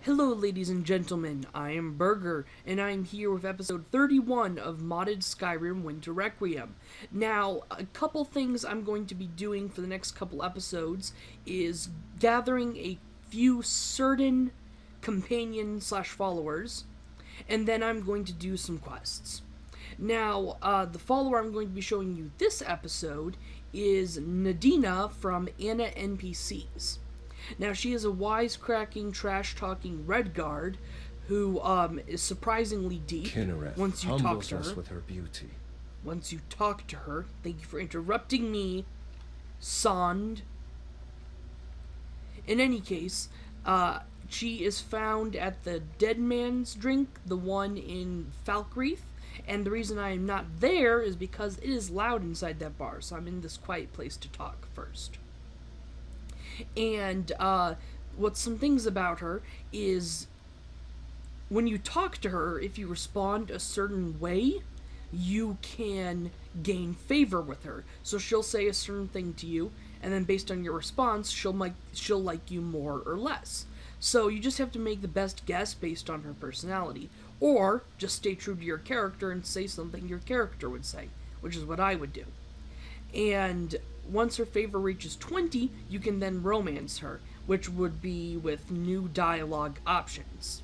Hello ladies and gentlemen, I am Burger, and I'm here with episode 31 of Modded Skyrim Winter Requiem. Now, a couple things I'm going to be doing for the next couple episodes is gathering a few certain companion/followers, and then I'm going to do some quests. Now, the follower I'm going to be showing you this episode is Nadina from Anna NPCs. Now, she is a wisecracking, trash-talking Redguard who is surprisingly deep. Kinnereth once you talk humbles to her. us with her beauty. Once you talk to her, thank you for interrupting me, Sond. In any case, she is found at the Dead Man's Drink, the one in Falkreath, and the reason I am not there is because it is loud inside that bar, so I'm in this quiet place to talk first. And what's some things about her is when you talk to her, if you respond a certain way, you can gain favor with her. So she'll say a certain thing to you, and then based on your response, she'll like you more or less. So you just have to make the best guess based on her personality, or just stay true to your character and say something your character would say, which is what I would do. And once her favor reaches 20, you can then romance her, which would be with new dialogue options.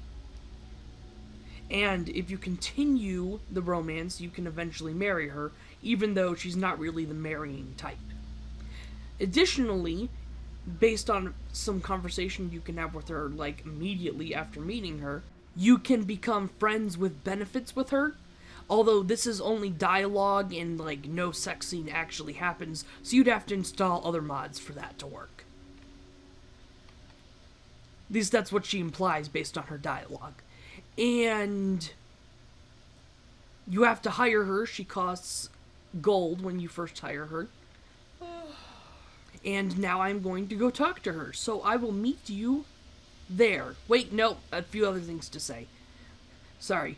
And if you continue the romance, you can eventually marry her, even though she's not really the marrying type. Additionally, based on some conversation you can have with her, like immediately after meeting her, you can become friends with benefits with her. Although this is only dialogue and, no sex scene actually happens, so you'd have to install other mods for that to work. At least that's what she implies based on her dialogue. And you have to hire her. She costs gold when you first hire her. And now I'm going to go talk to her, so I will meet you there. Wait, no, a few other things to say. Sorry.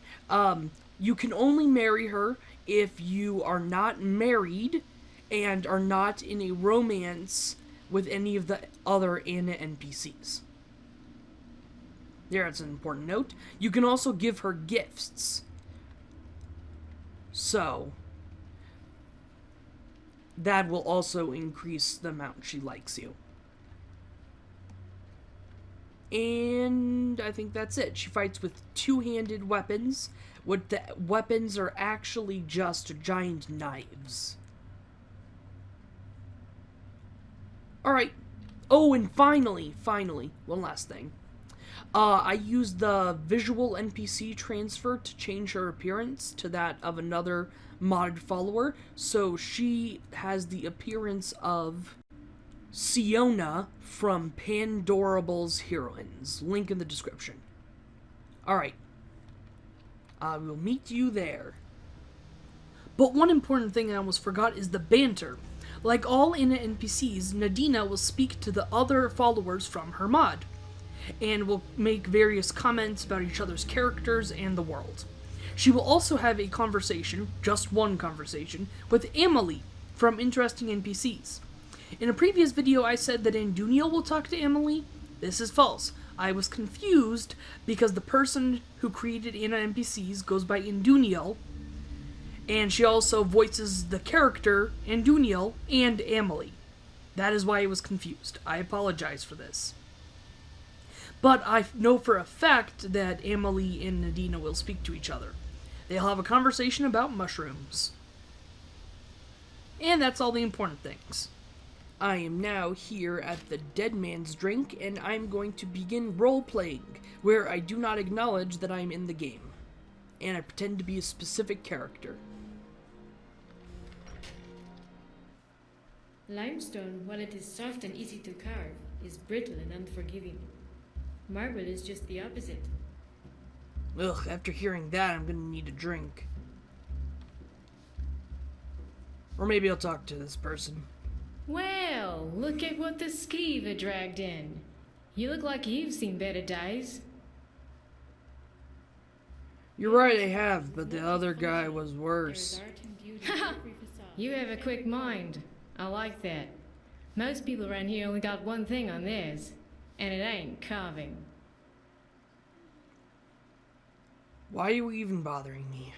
You can only marry her if you are not married and are not in a romance with any of the other Anna NPCs. There, that's an important note. You can also give her gifts. So, that will also increase the amount she likes you. And I think that's it. She fights with two-handed weapons. What the weapons are actually just giant knives. Alright. Oh, and finally, one last thing. I used the visual NPC transfer to change her appearance to that of another modded follower. So she has the appearance of Siona from Pandorable's Heroines. Link in the description. Alright. I will meet you there. But one important thing I almost forgot is the banter. Like all Anna NPCs, Nadina will speak to the other followers from her mod, and will make various comments about each other's characters and the world. She will also have a conversation, just one conversation, with Amelie from Interesting NPCs. In a previous video I said that Anduniel will talk to Amelie. This is false. I was confused because the person who created Anna NPCs goes by Anduniel, and she also voices the character Anduniel and Amelie. That is why I was confused. I apologize for this. But I know for a fact that Amelie and Nadina will speak to each other. They'll have a conversation about mushrooms. And that's all the important things. I am now here at the Dead Man's Drink, and I'm going to begin role-playing, where I do not acknowledge that I'm in the game, and I pretend to be a specific character. Limestone, while it is soft and easy to carve, is brittle and unforgiving. Marble is just the opposite. Ugh, after hearing that, I'm gonna need a drink. Or maybe I'll talk to this person. Well, look at what the skeever dragged in. You look like you've seen better days. You're right, I have, but the other guy was worse. You have a quick mind. I like that. Most people around here only got one thing on theirs, and it ain't carving. Why are you even bothering me?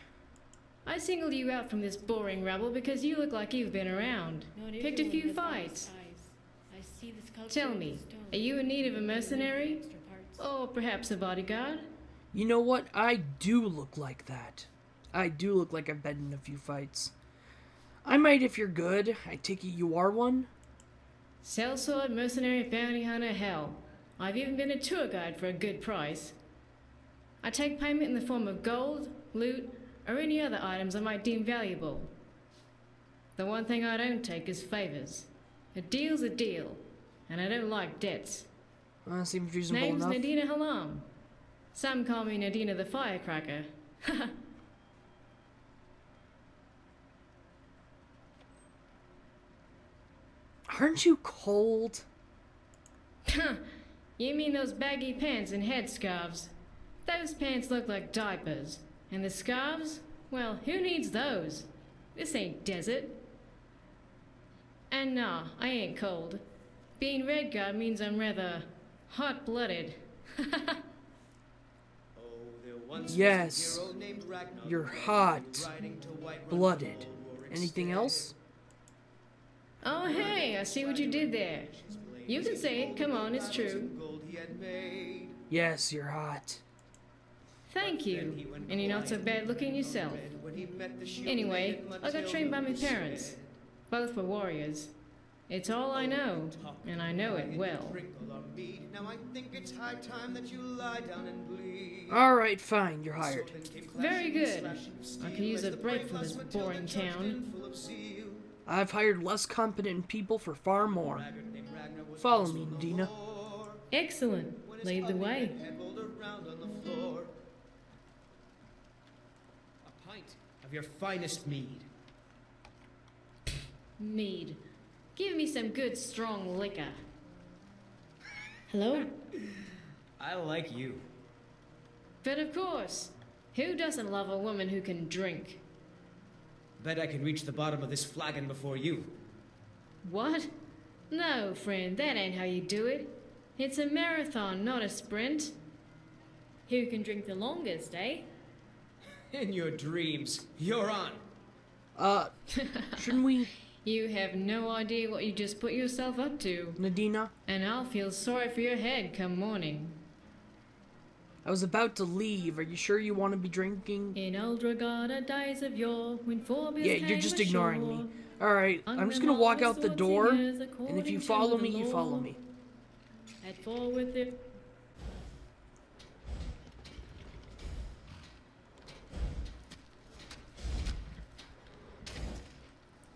I singled you out from this boring rabble because you look like you've been around. Picked a few fights. Tell me, are you in need of a mercenary? Or perhaps a bodyguard? You know what? I do look like that. I do look like I've been in a few fights. I might if you're good. I take it you are one? Sellsword, mercenary, bounty hunter, hell. I've even been a tour guide for a good price. I take payment in the form of gold, loot, or any other items I might deem valuable. The one thing I don't take is favors. A deal's a deal, and I don't like debts. Seems reasonable Name's enough. Nadina Halam. Some call me Nadina the Firecracker. Aren't you cold? You mean those baggy pants and headscarves? Those pants look like diapers. And the scarves? Well, who needs those? This ain't desert. And nah, I ain't cold. Being Redguard means I'm rather hot-blooded. Yes, you're hot-blooded. Anything else? Oh hey, I see what you did there. You can say it, come on, it's true. Yes, you're hot. Thank you, and you're not so bad looking yourself. Anyway, I got trained by my parents. Both were warriors. It's all I know, and I know it well. Alright, fine, you're hired. Very good. I could use a break from this boring town. I've hired less competent people for far more. Follow me, Nadina. Excellent. Lead the way. A pint of your finest mead. Mead. Give me some good strong liquor. Hello? I like you. But of course, who doesn't love a woman who can drink? Bet I can reach the bottom of this flagon before you. What? No, friend, that ain't how you do it. It's a marathon, not a sprint. Who can drink the longest, eh? In your dreams, you're on. Shouldn't we, You have no idea what you just put yourself up to. Nadina? And I'll feel sorry for your head come morning. I was about to leave. Are you sure you want to be drinking? In old Regatta days of yore, when Phoebus Yeah, you're came just ashore, ignoring me. Alright, I'm just gonna walk out the door, and if you follow me, you follow me. At four with it.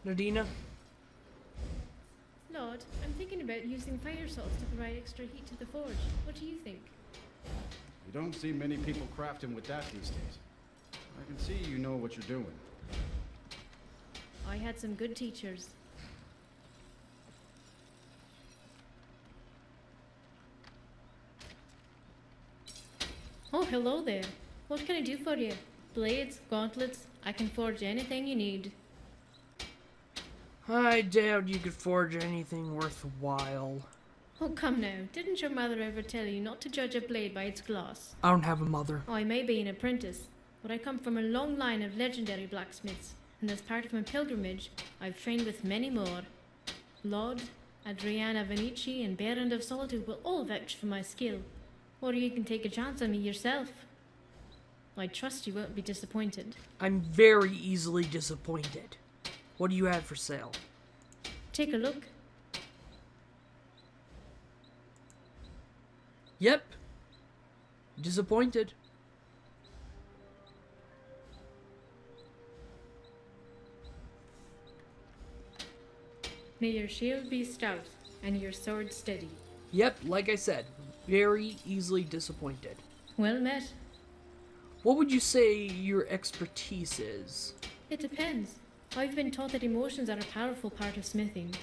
Nadina? Lord, I'm thinking about using fire salts to provide extra heat to the forge. What do you think? You don't see many people crafting with that these days. I can see you know what you're doing. I had some good teachers. Oh, hello there. What can I do for you? Blades, gauntlets, I can forge anything you need. I doubt you could forge anything worthwhile. Oh, come now. Didn't your mother ever tell you not to judge a blade by its gloss? I don't have a mother. I may be an apprentice, but I come from a long line of legendary blacksmiths, and as part of my pilgrimage, I've trained with many more. Laud, Adriana Venici, and Berend of Solitude will all vouch for my skill. Or you can take a chance on me yourself. I trust you won't be disappointed. I'm very easily disappointed. What do you have for sale? Take a look. Yep. Disappointed. May your shield be stout, and your sword steady. Yep, like I said, very easily disappointed. Well met. What would you say your expertise is? It depends. I've been taught that emotions are a powerful part of smithing.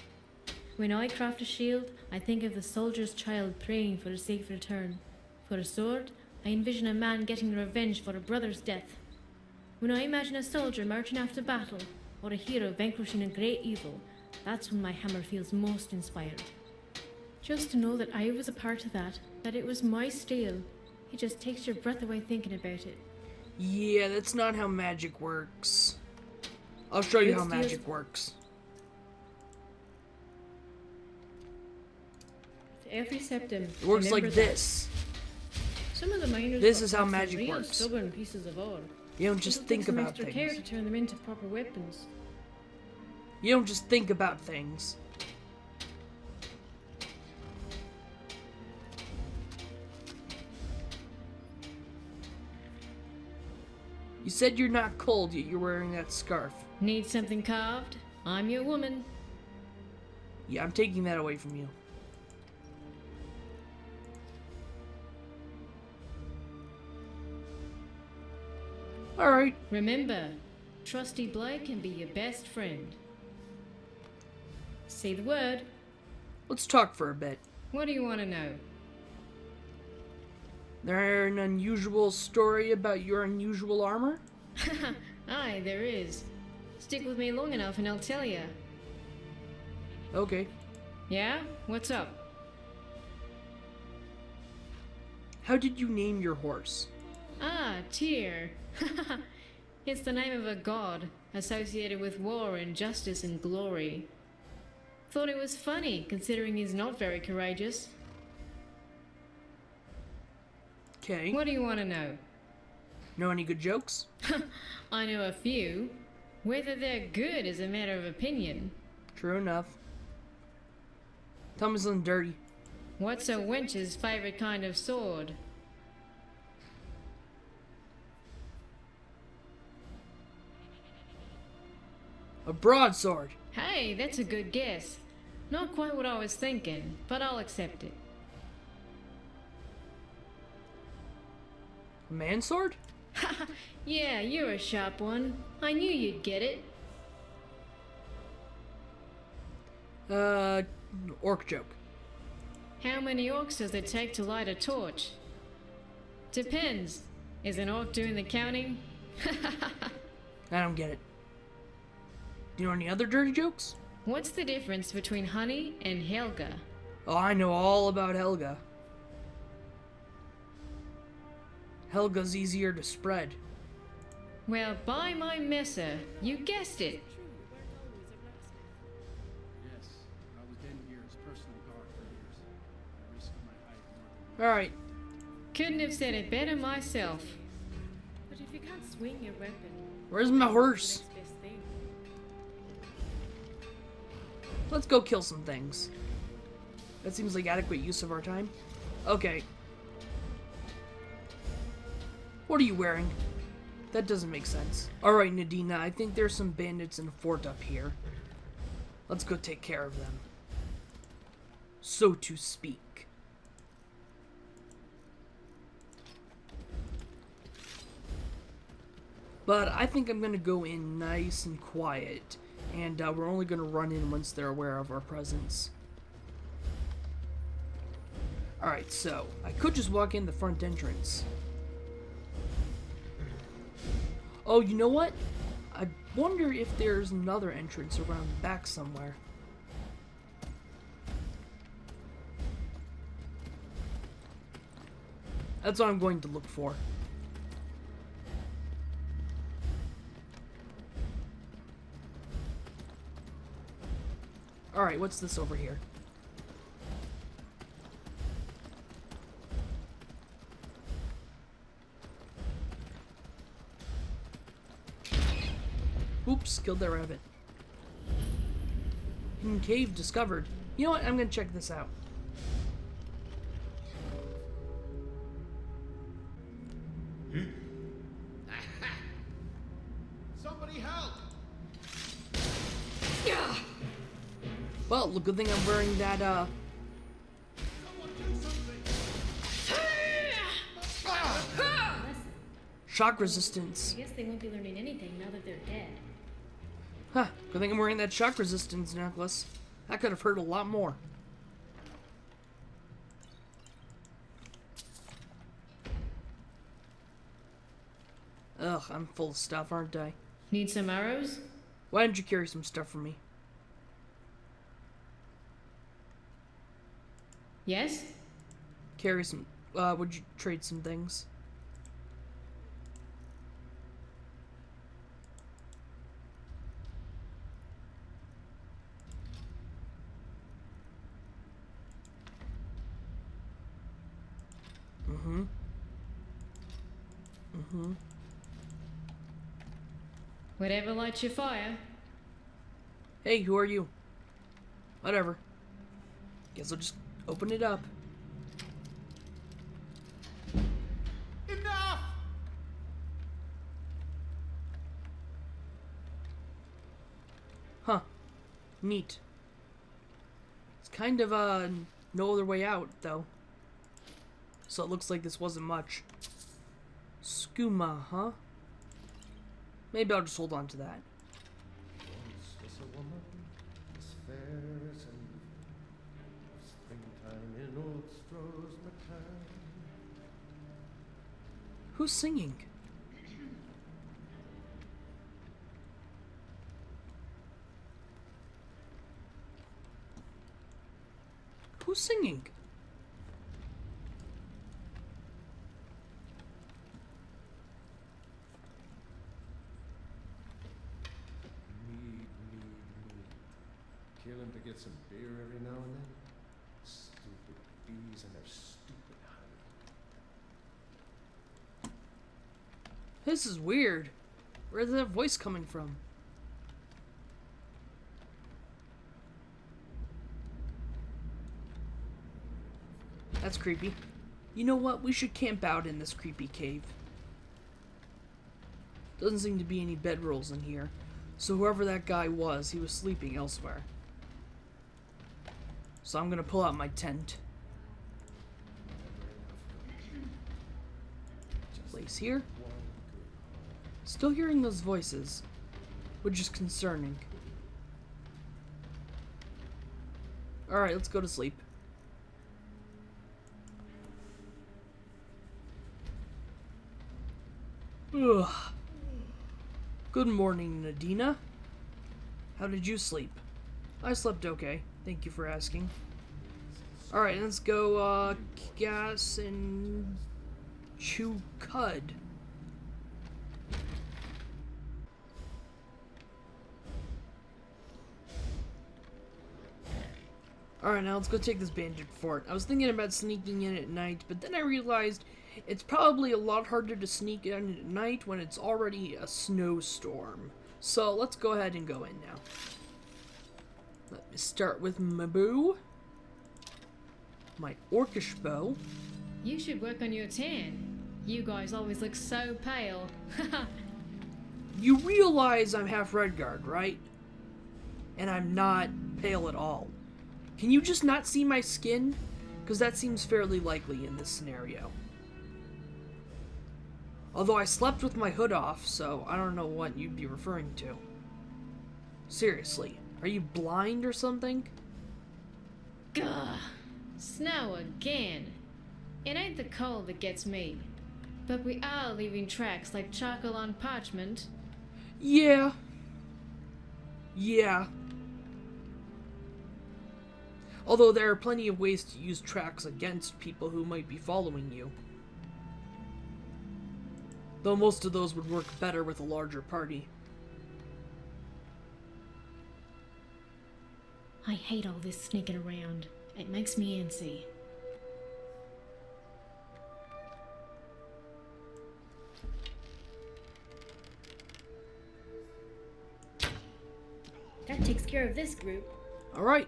When I craft a shield, I think of the soldier's child praying for a safe return. For a sword, I envision a man getting revenge for a brother's death. When I imagine a soldier marching after battle, or a hero vanquishing a great evil, that's when my hammer feels most inspired. Just to know that I was a part of that it was my steel, it just takes your breath away thinking about it. Yeah, that's not how magic works. I'll show you Good how steals- magic works. Every septum. It works remember like that. this. Some of the miners This got is how some magic real works. stubborn pieces of ore. You don't just It'll take think some about extra care things. to turn them into proper weapons. You don't just think about things. You said you're not cold, yet you're wearing that scarf. Need something carved? I'm your woman. Yeah, I'm taking that away from you. Alright. Remember, trusty blood can be your best friend. Say the word. Let's talk for a bit. What do you want to know? There an unusual story about your unusual armor? Aye, there is. Stick with me long enough and I'll tell you. Okay. Yeah? What's up? How did you name your horse? Ah, Tyr. It's the name of a god associated with war and justice and glory. Thought it was funny, considering he's not very courageous. Okay. What do you want to know? Know any good jokes? I know a few. Whether they're good is a matter of opinion. True enough. Tell me something dirty. What's a wench's favorite kind of sword? A broadsword. Hey, that's a good guess. Not quite what I was thinking, but I'll accept it. A mansword? Yeah, you're a sharp one. I knew you'd get it. Orc joke. How many orcs does it take to light a torch? Depends. Is an orc doing the counting? I don't get it. Do you know any other dirty jokes? What's the difference between honey and Helga? Oh, I know all about Helga. Helga's easier to spread. Well, by my messer, you guessed it. Yes, I was in here as personal guard for years. I risked my hide more than Alright. Couldn't have said it better myself. But if you can't swing your weapon, Where's my horse? next best thing. Let's go kill some things. That seems like adequate use of our time. Okay. What are you wearing? That doesn't make sense. Alright, Nadina, I think there's some bandits in a fort up here. Let's go take care of them. So to speak. But I think I'm gonna go in nice and quiet. And we're only gonna run in once they're aware of our presence. Alright, so I could just walk in the front entrance. Oh, you know what? I wonder if there's another entrance around the back somewhere. That's what I'm going to look for. Alright, what's this over here? Oops, killed that rabbit. Hidden cave discovered. You know what? I'm gonna check this out. Somebody help! Well, good thing I'm wearing that, Someone do something! shock resistance. I guess they won't be learning anything now that they're dead. Huh, good thing I'm wearing that shock resistance necklace. That could have hurt a lot more. Ugh, I'm full of stuff, aren't I? Need some arrows? Why don't you carry some stuff for me? Yes? Carry some, would you trade some things? Whatever lights your fire. Hey, who are you? Whatever. Guess I'll just open it up. Enough! Huh. Neat. It's kind of, no other way out, though. So it looks like this wasn't much. Skooma, huh? Maybe I'll just hold on to that. Once was a woman as fair as an springtime in old Strosmatine. Who's singing? Who's singing? Mead. Kill him to get some beer every now and then. Stupid bees and their stupid honey. This is weird. Where's that voice coming from? That's creepy. You know what? We should camp out in this creepy cave. Doesn't seem to be any bedrolls in here. So whoever that guy was, he was sleeping elsewhere. So I'm gonna pull out my tent. Place here. Still hearing those voices, which is concerning. Alright, let's go to sleep. Ugh. Good morning, Nadina. How did you sleep? I slept okay. Thank you for asking. Alright, let's go, gas and chew cud. Alright, now let's go take this bandit fort. I was thinking about sneaking in at night, but then I realized it's probably a lot harder to sneak in at night when it's already a snowstorm. So let's go ahead and go in now. Let me start with my bow. My orcish bow. You should work on your tan. You guys always look so pale. You realize I'm half Redguard, right? And I'm not pale at all. Can you just not see my skin? Because that seems fairly likely in this scenario. Although I slept with my hood off, so I don't know what you'd be referring to. Seriously, are you blind or something? Gah! Snow again. It ain't the cold that gets me. But we are leaving tracks like charcoal on parchment. Yeah. Although there are plenty of ways to use tracks against people who might be following you. Though most of those would work better with a larger party. I hate all this sneaking around. It makes me antsy. That takes care of this group. Alright.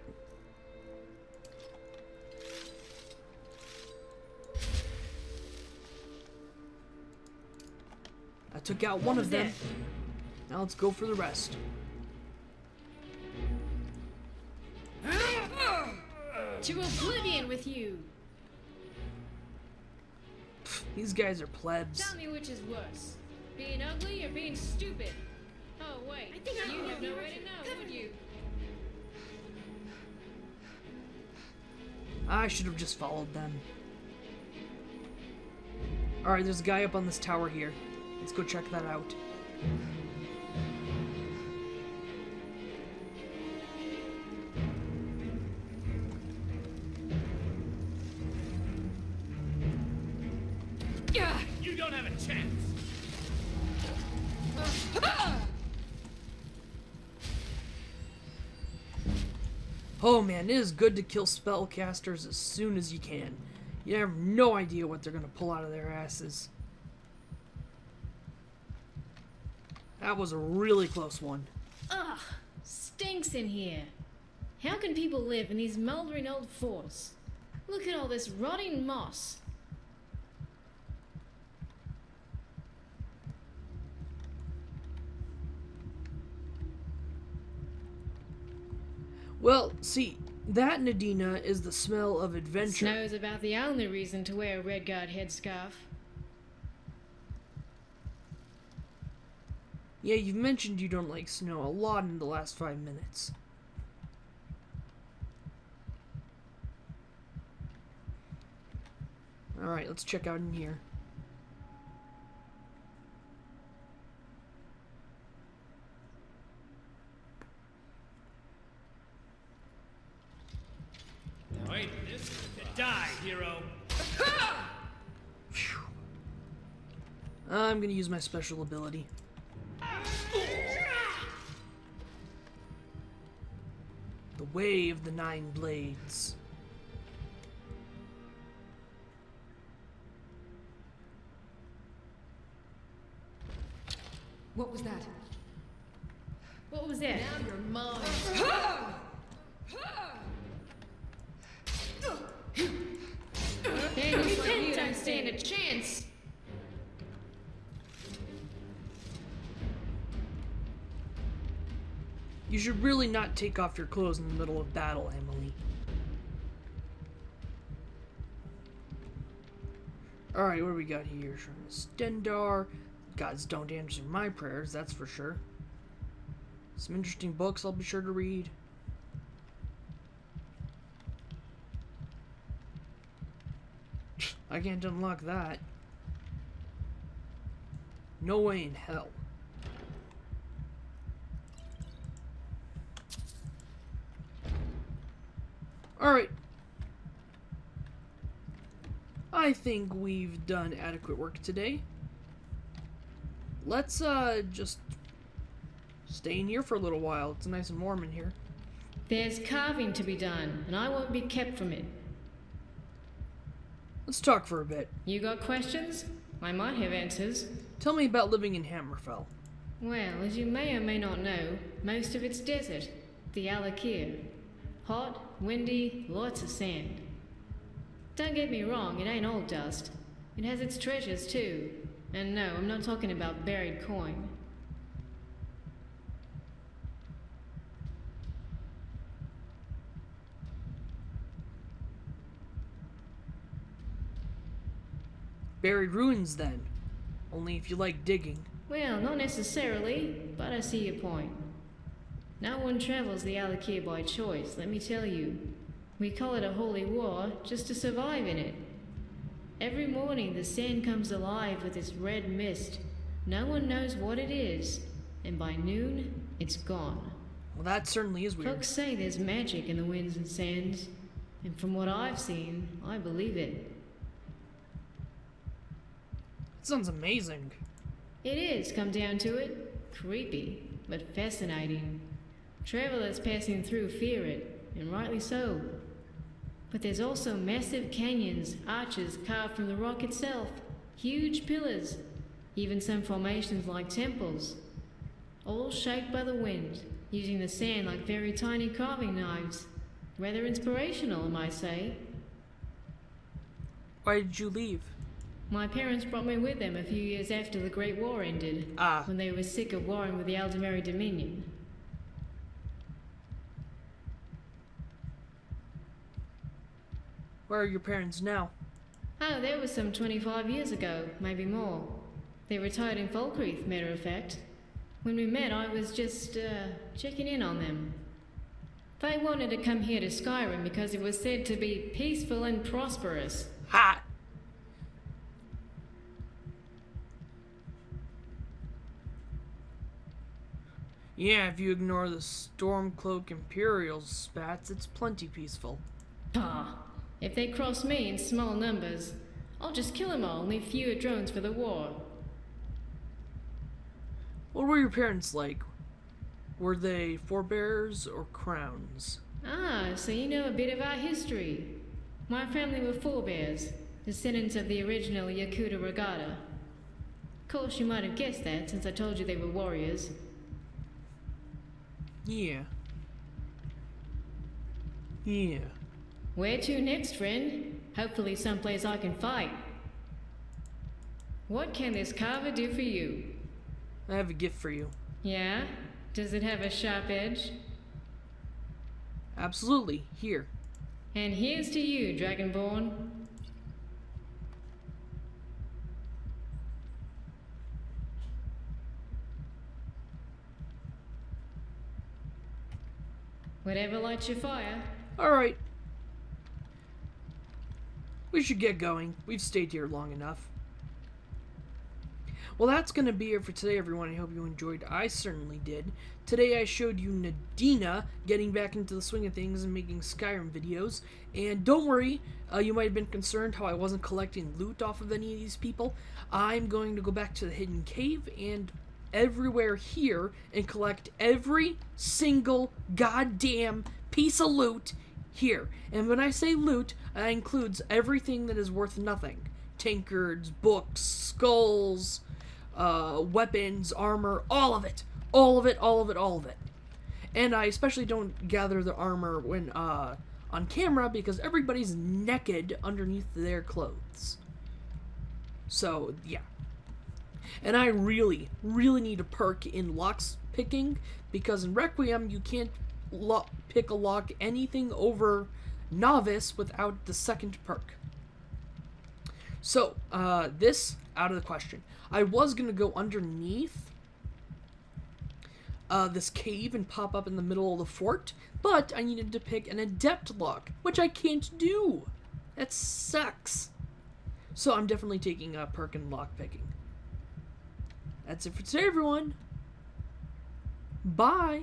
I took out one of them. Now let's go for the rest. To oblivion with you! These guys are plebs. Tell me which is worse. Being ugly or being stupid? Oh wait, you have no way to know, would you? I should have just followed them. Alright, there's a guy up on this tower here. Let's go check that out. You don't have a chance! Oh man, it is good to kill spellcasters as soon as you can. You have no idea what they're gonna pull out of their asses. That was a really close one. Ugh, stinks in here. How can people live in these mouldering old forts? Look at all this rotting moss. Well, see, that, Nadina, is the smell of adventure. Snow's about the only reason to wear a red guard headscarf. Yeah, you've mentioned you don't like snow a lot in the last 5 minutes. Alright, let's check out in here. Wait, this die, hero. Phew. I'm gonna use my special ability. The Way of the Nine Blades. What was that? What was that? Now you're mine. Hey, you don't stand a chance. You should really not take off your clothes in the middle of battle, Emily. Alright, what do we got here? Stendar. Gods don't answer my prayers, that's for sure. Some interesting books I'll be sure to read. I can't unlock that. No way in hell. Alright. I think we've done adequate work today. Let's just stay in here for a little while. It's nice and warm in here. There's carving to be done, and I won't be kept from it. Let's talk for a bit. You got questions? I might have answers. Tell me about living in Hammerfell. Well, as you may or may not know, most of it's desert. The Alakir. Hot, windy, lots of sand. Don't get me wrong, it ain't all dust. It has its treasures too. And no, I'm not talking about buried coin. Buried ruins, then. Only if you like digging. Well, not necessarily, but I see your point. No one travels the Alakir by choice, let me tell you. We call it a holy war just to survive in it. Every morning the sand comes alive with this red mist. No one knows what it is, and by noon, it's gone. Well, that certainly is weird. Folks say there's magic in the winds and sands, and from what I've seen, I believe it. It sounds amazing. It is, come down to it. Creepy, but fascinating. Travelers passing through fear it, and rightly so. But there's also massive canyons, arches carved from the rock itself, huge pillars, even some formations like temples, all shaped by the wind, using the sand like very tiny carving knives. Rather inspirational, I might say. Why did you leave? My parents brought me with them a few years after the Great War ended, when they were sick of warring with the Aldemari Dominion. Where are your parents now? Oh, that was some 25 years ago, maybe more. They retired in Falkreath, matter of fact. When we met, I was just, checking in on them. They wanted to come here to Skyrim because it was said to be peaceful and prosperous. Ha! Yeah, if you ignore the Stormcloak Imperial spats, it's plenty peaceful. Ah, if they cross me in small numbers, I'll just kill them all and leave fewer drones for the war. What were your parents like? Were they forebears or crowns? Ah, so you know a bit of our history. My family were forebears, descendants of the original Yakuta Regatta. Of course, you might have guessed that since I told you they were warriors. Yeah. Yeah. Where to next, friend? Hopefully someplace I can fight. What can this carver do for you? I have a gift for you. Yeah? Does it have a sharp edge? Absolutely. Here. And here's to you, Dragonborn. Whatever lights your fire. Alright. We should get going. We've stayed here long enough. Well, that's going to be it for today, everyone. I hope you enjoyed. I certainly did. Today I showed you Nadina getting back into the swing of things and making Skyrim videos. And don't worry, you might have been concerned how I wasn't collecting loot off of any of these people. I'm going to go back to the hidden cave and everywhere here and collect every single goddamn piece of loot here. And when I say loot, that includes everything that is worth nothing. Tankards, books, skulls, weapons, armor, all of it. All of it, all of it, all of it. And I especially don't gather the armor when on camera because everybody's naked underneath their clothes. So, yeah. And I really, really need a perk in locks picking because in Requiem you can't pick a lock anything over novice without the second perk. So, this, out of the question. I was going to go underneath this cave and pop up in the middle of the fort, but I needed to pick an adept lock, which I can't do. That sucks. So I'm definitely taking a perk in lock picking. That's it for today, everyone. Bye.